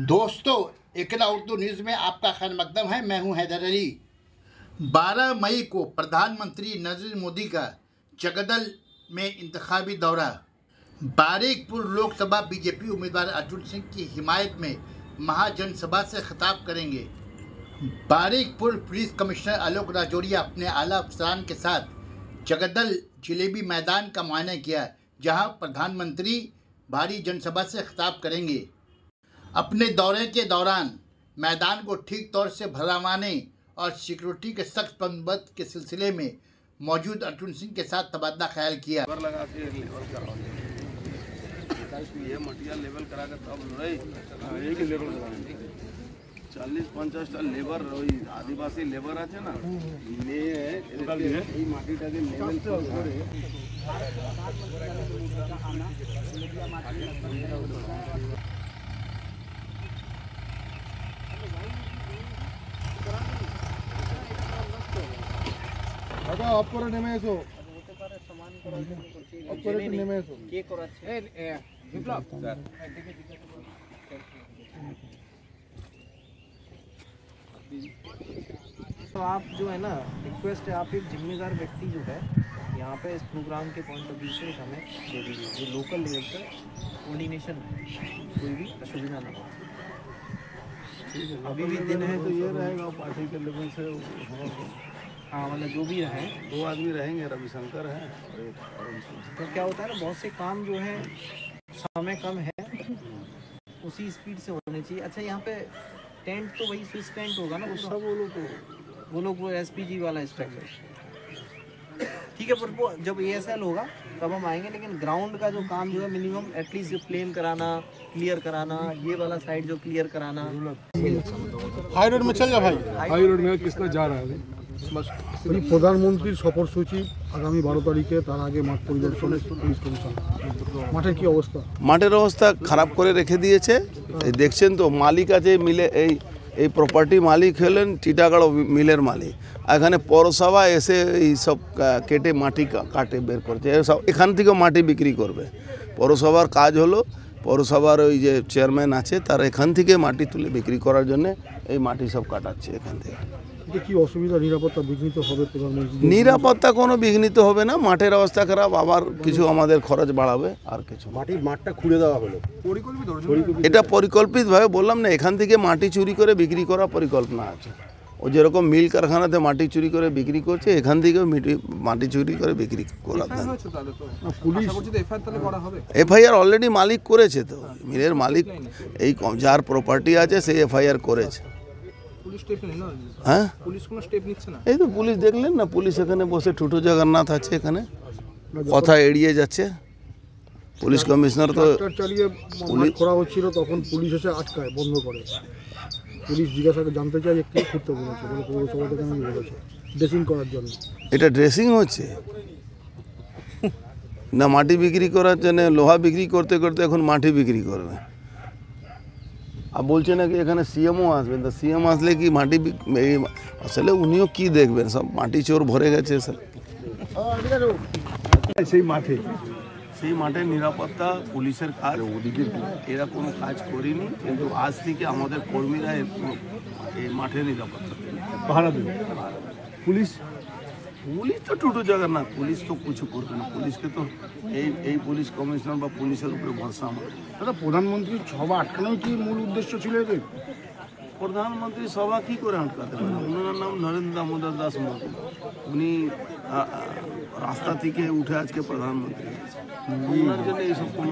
दोस्तों, इकरा उर्दू न्यूज़ में आपका खैर मकदम है। मैं हूं हैदर अली। 12 मई को प्रधानमंत्री नरेंद्र मोदी का जगदल में इंतखाबी दौरा। बारिकपुर लोकसभा बीजेपी उम्मीदवार अर्जुन सिंह की हिमायत में महाजनसभा से खिताब करेंगे। बारिकपुर पुलिस कमिश्नर आलोक राजौरिया अपने आला अफसरान के साथ जगदल जिलेबी मैदान का मुआयना किया, जहां प्रधानमंत्री भारी जनसभा से खिताब करेंगे। अपने दौरे के दौरान मैदान को ठीक तौर से भरवाने और सिक्योरिटी के सख्त बंदोबस्त के सिलसिले में मौजूद अर्जुन सिंह के साथ तबादला ख्याल किया। ये मटिया लेवल करा के तब एक लेवल 40-50টা लेबर आदिवासी लेबर আছে না এই মাটিটাকে লেভেল করে দাদা অপরে নেমে এসো অপরে নেমে এসো কে করাচ্ছে বিপ্লব স্যার तो आप जो है ना, रिक्वेस्ट है, आप एक जिम्मेदार व्यक्ति जो है यहाँ पे इस प्रोग्राम के पॉइंट ऑफ व्यू से हमें दे दीजिए जो लोकल लेवल पर कोऑर्डिनेशन कोई भी असुविधा ना हो। अभी भी दिन है तो ये रहेगा पार्टी के लेवल से। हाँ, मतलब जो भी रहे 2 आदमी रहेंगे, रविशंकर है। तो क्या होता है ना, बहुत से काम जो है समय कम है उसी स्पीड से होने चाहिए। अच्छा, यहाँ पे टेंट तो वही स्विच टेंट होगा ना, सब वो लोग वो एसपीजी वाला स्ट्रक्चर ठीक है। पर वो जब एएसएल होगा तब हम आएंगे, लेकिन ग्राउंड का जो काम जो है मिनिमम एटलीस्ट जो प्लेन कराना, क्लियर कराना, ये वाला साइड जो क्लियर कराना। हाई रोड में चल जा भाई, हाई रोड में किसना जा रहा है बस। প্রধানমন্ত্রীর সফরসূচি আগামী 12 তারিখে, তার আগে মাঠ পরিদর্শনে পুলিশ কমিশন। মাঠের কি অবস্থা? মাঠের অবস্থা খারাপ করে রেখে দিয়েছে। এই দেখছেন তো, মালিক আছে মিলে, এই প্রপার্টি মালিক হলেন টিটাগড় মিলের মালিক। এখানে পৌরসভা এসে এই সব কেটে মাটি কাটে বের করছে, সব এখান থেকে মাটি বিক্রি করবে। পৌরসভার কাজ হলো, পৌরসভার ওই যে চেয়ারম্যান আছে তার এখান থেকে মাটি তুলে বিক্রি করার জন্য এই মাটি সব কাটাচ্ছে এখান থেকে। কি অসুবিধা, নিরাপত্তা বিঘ্নিত হবে? প্রধানমন্ত্রী নিরাপত্তা কোনো বিঘ্নিত হবে না, মাঠের অবস্থা খারাপ, আবার কিছু আমাদের খরচ বাড়াবে আর কিছু। মাঠটা খুলে দেওয়া হলো এটা পরিকল্পিতভাবে, বললাম না, এখান থেকে মাটি চুরি করে বিক্রি করা পরিকল্পনা আছে। ও যেরকম মিল কারখানাতে মাটি চুরি করে বিক্রি করছে, এখান থেকেও মাটি চুরি করে বিক্রি করা। এফআইআর অলরেডি মালিক করেছে, তো মিলের মালিক এই যার প্রপার্টি আছে সেই এফআইআর করেছে। হ্যাঁ, এই তো পুলিশ দেখলেন না, পুলিশ এখানে বসে টুটু জগন্নাথ আছে, এখানে কথা এড়িয়ে যাচ্ছে। পুলিশ কমিশনার তো পুলিশ করা হচ্ছিল, তখন পুলিশ এসে আটকায়, বন্ধ করে। পুলিশ জিজ্ঞাসা জানতে চাই কে করতে বলেছে, বলে পৌরসভা থেকে আমি বলেছে ড্রেসিং করার জন্য। এটা ড্রেসিং হচ্ছে না, মাটি বিক্রি করার জন্য। লোহা বিক্রি করতে করতে এখন মাটি বিক্রি করবে। আর বলছে নাকি এখানে সিএমও আসবেন, তা সিএম আসলে কি মাটি আসলে উনিও কি দেখবেন, সব মাটি চোর ভরে গেছে স্যার। সেই মাঠের নিরাপত্তা পুলিশের কাজ, ওদিকে এরা কোনো কাজ করেনি, কিন্তু আজ থেকে আমাদের কর্মীরা এই মাঠের নিরাপত্তা পাহারা দেবে। পুলিশ তো টুটু জগন্নাথ, পুলিশ তো কিছু করবে না। পুলিশকে তো এই পুলিশ কমিশনার বা পুলিশের উপরে ভরসা আমাদের। দাদা, প্রধানমন্ত্রীর সভা আটকানোই কি মূল উদ্দেশ্য ছিল? প্রধানমন্ত্রী সভা কি করে আটকাতে পারে? ওনার নাম নরেন্দ্র দামোদর দাস মোদী। উনি রাস্তা থেকে উঠে আজকে প্রধানমন্ত্রী হয়েছে, ওনার জন্য এইসব কোনো